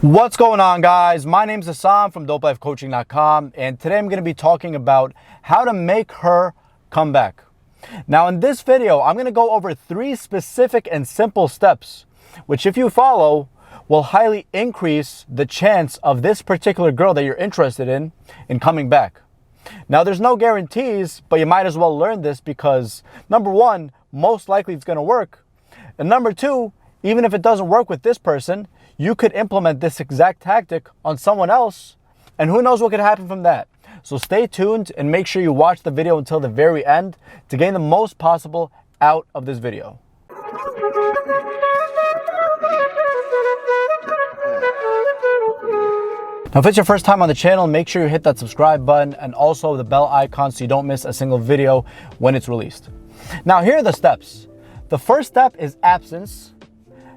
What's going on, guys? My name's Hassan from dopelifecoaching.com, and today I'm going to be talking about how to make her come back. Now, in this video, I'm going to go over 3 specific and simple steps, which if you follow, will highly increase the chance of this particular girl that you're interested in coming back. Now, there's no guarantees, but you might as well learn this because, number 1, most likely it's going to work. And number 2, even if it doesn't work with this person, you could implement this exact tactic on someone else, and who knows what could happen from that. So stay tuned and make sure you watch the video until the very end to gain the most possible out of this video. Now, if it's your first time on the channel, make sure you hit that subscribe button and also the bell icon so you don't miss a single video when it's released. Now, here are the steps. The first step is absence.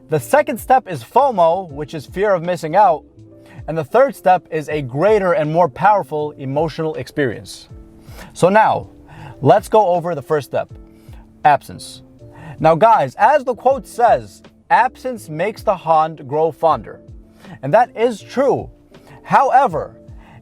The second step is FOMO, which is fear of missing out. And the third step is a greater and more powerful emotional experience. So now, let's go over the first step, absence. Now guys, as the quote says, absence makes the hand grow fonder. And that is true. However,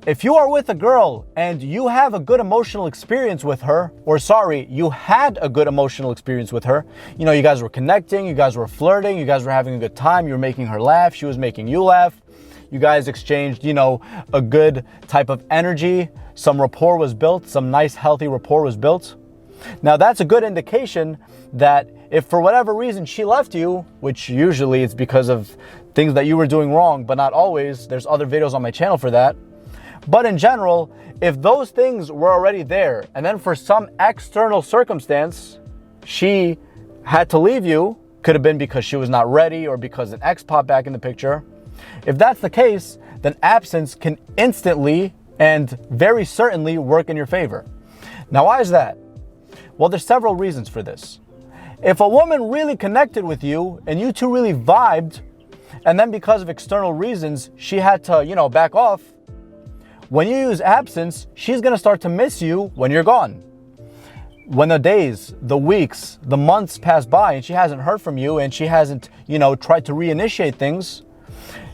if you are with a girl and you have a good emotional experience with her, you had a good emotional experience with her, you guys were connecting, you guys were flirting, you guys were having a good time, you were making her laugh, she was making you laugh, you guys exchanged, a good type of energy, some rapport was built, some nice healthy rapport was built. Now that's a good indication that if for whatever reason she left you, which usually it's because of things that you were doing wrong, but not always, there's other videos on my channel for that. But in general, if those things were already there, and then for some external circumstance, she had to leave you, could have been because she was not ready or because an ex popped back in the picture. If that's the case, then absence can instantly and very certainly work in your favor. Now, why is that? Well, there's several reasons for this. If a woman really connected with you and you two really vibed, and then because of external reasons, she had to, back off, when you use absence, she's going to start to miss you when you're gone. When the days, the weeks, the months pass by and she hasn't heard from you and she hasn't, tried to reinitiate things,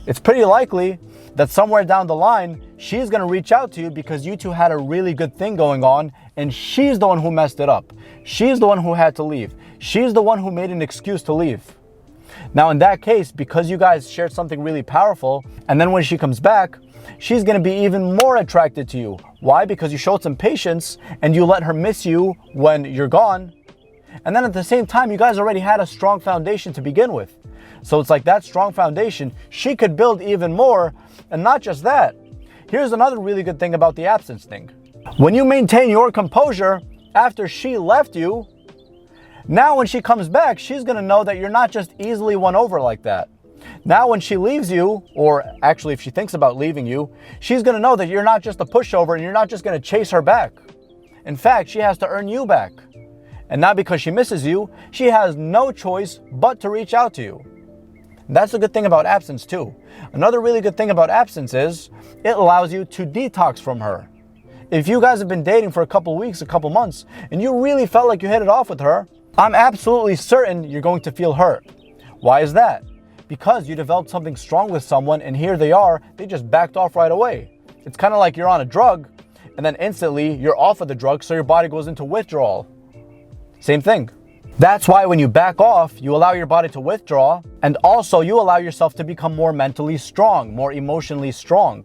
it's pretty likely that somewhere down the line, she's going to reach out to you because you two had a really good thing going on and she's the one who messed it up. She's the one who had to leave. She's the one who made an excuse to leave. Now, in that case, because you guys shared something really powerful, and then when she comes back, she's going to be even more attracted to you. Why? Because you showed some patience and you let her miss you when you're gone. And then at the same time, you guys already had a strong foundation to begin with. So it's like that strong foundation, she could build even more. And not just that. Here's another really good thing about the absence thing. When you maintain your composure after she left you, now when she comes back, she's going to know that you're not just easily won over like that. Now when she leaves you, or actually if she thinks about leaving you, she's going to know that you're not just a pushover and you're not just going to chase her back. In fact, she has to earn you back. And now because she misses you, she has no choice but to reach out to you. And that's a good thing about absence too. Another really good thing about absence is it allows you to detox from her. If you guys have been dating for a couple weeks, a couple months, and you really felt like you hit it off with her, I'm absolutely certain you're going to feel hurt. Why is that? Because you developed something strong with someone and here they are, they just backed off right away. It's kind of like you're on a drug and then instantly you're off of the drug, so your body goes into withdrawal. Same thing. That's why when you back off, you allow your body to withdraw, and also you allow yourself to become more mentally strong, more emotionally strong.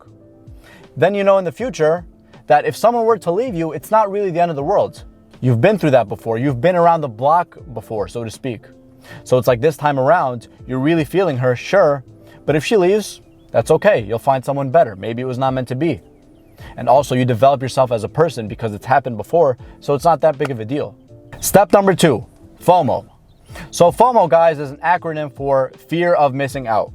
Then you know in the future that if someone were to leave you, it's not really the end of the world. You've been through that before. You've been around the block before, so to speak. So it's like this time around, you're really feeling her, sure, but if she leaves, that's okay. You'll find someone better. Maybe it was not meant to be. And also you develop yourself as a person because it's happened before, so it's not that big of a deal. Step number 2, FOMO. So FOMO, guys, is an acronym for fear of missing out.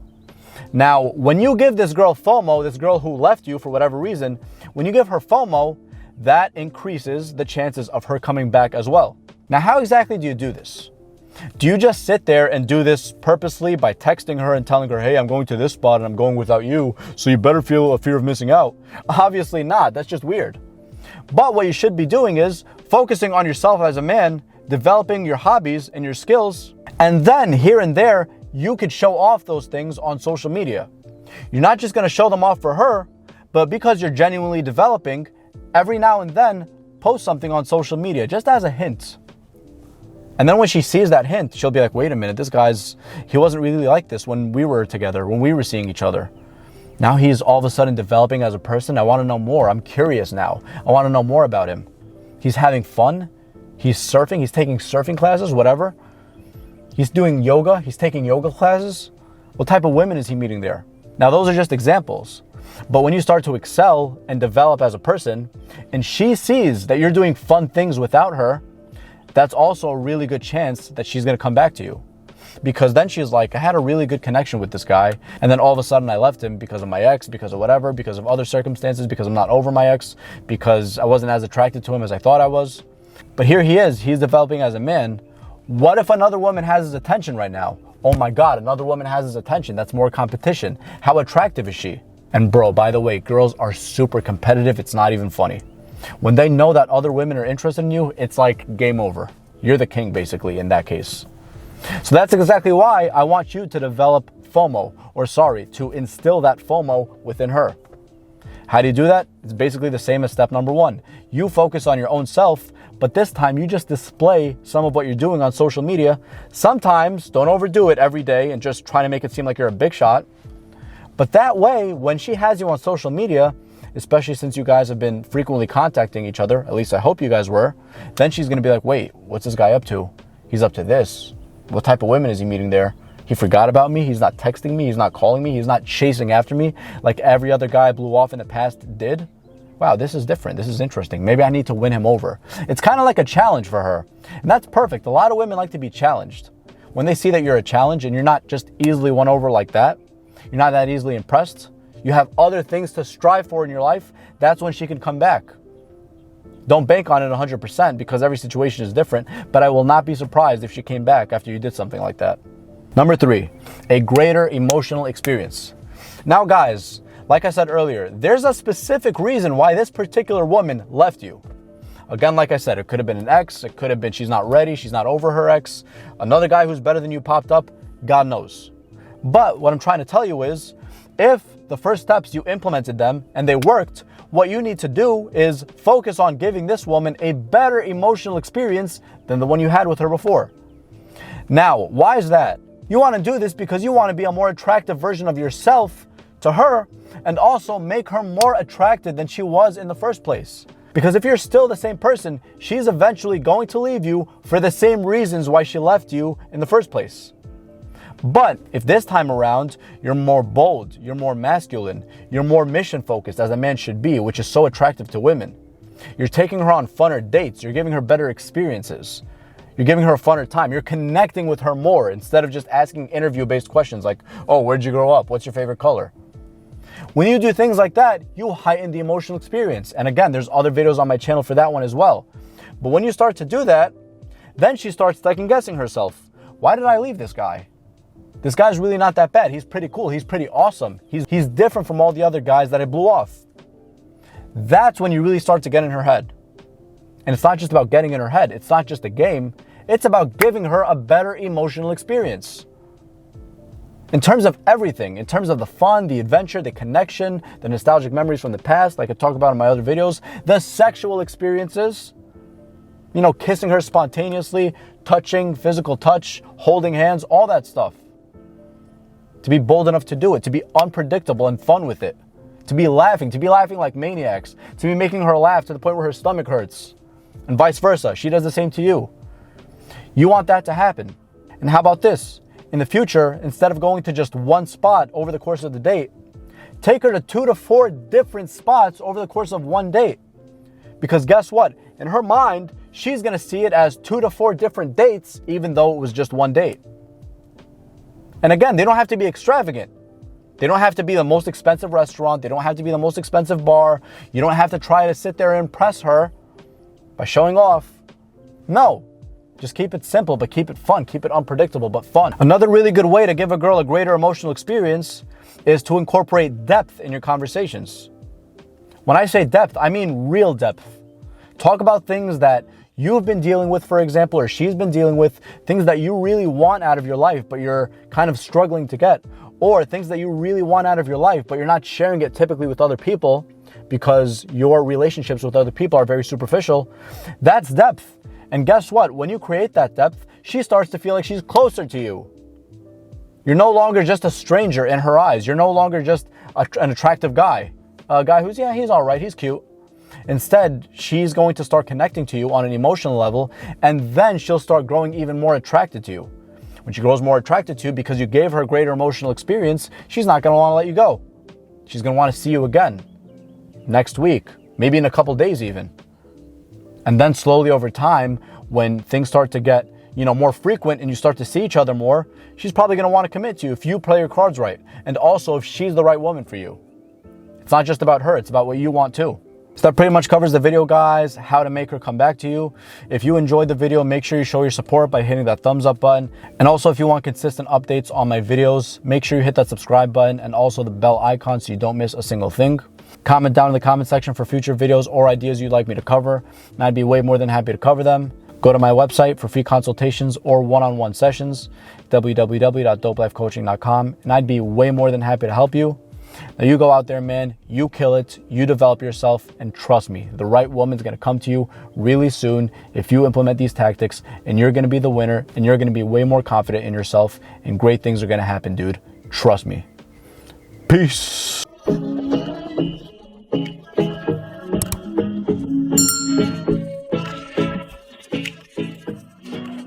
Now, when you give this girl FOMO, this girl who left you for whatever reason, when you give her FOMO, that increases the chances of her coming back as well. Now, how exactly do you do this? Do you just sit there and do this purposely by texting her and telling her, hey, I'm going to this spot and I'm going without you, so you better feel a fear of missing out? Obviously not. That's just weird. But what you should be doing is focusing on yourself as a man, developing your hobbies and your skills, and then here and there, you could show off those things on social media. You're not just going to show them off for her, but because you're genuinely developing, every now and then post something on social media just as a hint. And then when she sees that hint, she'll be like, wait a minute, he wasn't really like this when we were together, when we were seeing each other. Now he's all of a sudden developing as a person. I want to know more. I'm curious now. I want to know more about him. He's having fun. He's surfing. He's taking surfing classes, whatever. He's doing yoga. He's taking yoga classes. What type of women is he meeting there? Now, those are just examples. But when you start to excel and develop as a person, and she sees that you're doing fun things without her, that's also a really good chance that she's going to come back to you. Because then she's like, I had a really good connection with this guy, and then all of a sudden I left him because of my ex, because of whatever, because of other circumstances, because I'm not over my ex, because I wasn't as attracted to him as I thought I was. But here he is, he's developing as a man. What if another woman has his attention right now? Oh my God, another woman has his attention. That's more competition. How attractive is she? And bro, by the way, girls are super competitive. It's not even funny. When they know that other women are interested in you, it's like game over. You're the king, basically, in that case. So that's exactly why I want you to develop FOMO, to instill that FOMO within her. How do you do that? It's basically the same as step number 1. You focus on your own self, but this time you just display some of what you're doing on social media. Sometimes, don't overdo it every day and just try to make it seem like you're a big shot. But that way, when she has you on social media, especially since you guys have been frequently contacting each other, at least I hope you guys were, then she's going to be like, wait, what's this guy up to? He's up to this. What type of women is he meeting there? He forgot about me. He's not texting me. He's not calling me. He's not chasing after me like every other guy I blew off in the past did. Wow, this is different. This is interesting. Maybe I need to win him over. It's kind of like a challenge for her. And that's perfect. A lot of women like to be challenged. When they see that you're a challenge and you're not just easily won over like that, you're not that easily impressed, you have other things to strive for in your life, that's when she can come back. Don't bank on it 100% because every situation is different, but I will not be surprised if she came back after you did something like that. Number 3, a greater emotional experience. Now guys, like I said earlier, there's a specific reason why this particular woman left you. Again, like I said, it could have been an ex, it could have been she's not ready, she's not over her ex, another guy who's better than you popped up, God knows. But what I'm trying to tell you is, if the first steps you implemented them and they worked, what you need to do is focus on giving this woman a better emotional experience than the one you had with her before. Now, why is that? You want to do this because you want to be a more attractive version of yourself to her and also make her more attracted than she was in the first place. Because if you're still the same person, she's eventually going to leave you for the same reasons why she left you in the first place. But if this time around, you're more bold, you're more masculine, you're more mission focused as a man should be, which is so attractive to women. You're taking her on funner dates, you're giving her better experiences, you're giving her a funner time, you're connecting with her more instead of just asking interview-based questions like, oh, where'd you grow up? What's your favorite color? When you do things like that, you heighten the emotional experience. And again, there's other videos on my channel for that one as well. But when you start to do that, then she starts second guessing herself. Why did I leave this guy? This guy's really not that bad. He's pretty cool. He's pretty awesome. He's different from all the other guys that I blew off. That's when you really start to get in her head. And it's not just about getting in her head. It's not just a game. It's about giving her a better emotional experience. In terms of everything, in terms of the fun, the adventure, the connection, the nostalgic memories from the past, like I talk about in my other videos, the sexual experiences, kissing her spontaneously, touching, physical touch, holding hands, all that stuff. To be bold enough to do it, to be unpredictable and fun with it, to be laughing like maniacs, to be making her laugh to the point where her stomach hurts, and vice versa. She does the same to you. You want that to happen. And how about this? In the future, instead of going to just one spot over the course of the date, take her to 2 to 4 different spots over the course of one date. Because guess what? In her mind, she's going to see it as 2 to 4 different dates, even though it was just one date. And again, they don't have to be extravagant. They don't have to be the most expensive restaurant. They don't have to be the most expensive bar. You don't have to try to sit there and impress her by showing off. No, just keep it simple, but keep it fun. Keep it unpredictable, but fun. Another really good way to give a girl a greater emotional experience is to incorporate depth in your conversations. When I say depth, I mean real depth. Talk about things that you've been dealing with, for example, or she's been dealing with, things that you really want out of your life, but you're kind of struggling to get, or things that you really want out of your life, but you're not sharing it typically with other people because your relationships with other people are very superficial, that's depth. And guess what? When you create that depth, she starts to feel like she's closer to you. You're no longer just a stranger in her eyes. You're no longer just an attractive guy. A guy who's, yeah, he's all right, he's cute. Instead, she's going to start connecting to you on an emotional level, and then she'll start growing even more attracted to you. When she grows more attracted to you because you gave her a greater emotional experience, she's not going to want to let you go. She's going to want to see you again next week, maybe in a couple days even. And then slowly over time, when things start to get, more frequent and you start to see each other more, she's probably going to want to commit to you if you play your cards right. And also if she's the right woman for you. It's not just about her, it's about what you want too. So that pretty much covers the video, guys, how to make her come back to you. If you enjoyed the video, make sure you show your support by hitting that thumbs up button. And also, if you want consistent updates on my videos, make sure you hit that subscribe button and also the bell icon so you don't miss a single thing. Comment down in the comment section for future videos or ideas you'd like me to cover, and I'd be way more than happy to cover them. Go to my website for free consultations or one-on-one sessions, www.dopelifecoaching.com, and I'd be way more than happy to help you. Now you go out there, man, you kill it, you develop yourself, and trust me, the right woman's going to come to you really soon if you implement these tactics, and you're going to be the winner, and you're going to be way more confident in yourself, and great things are going to happen, dude. Trust me. Peace.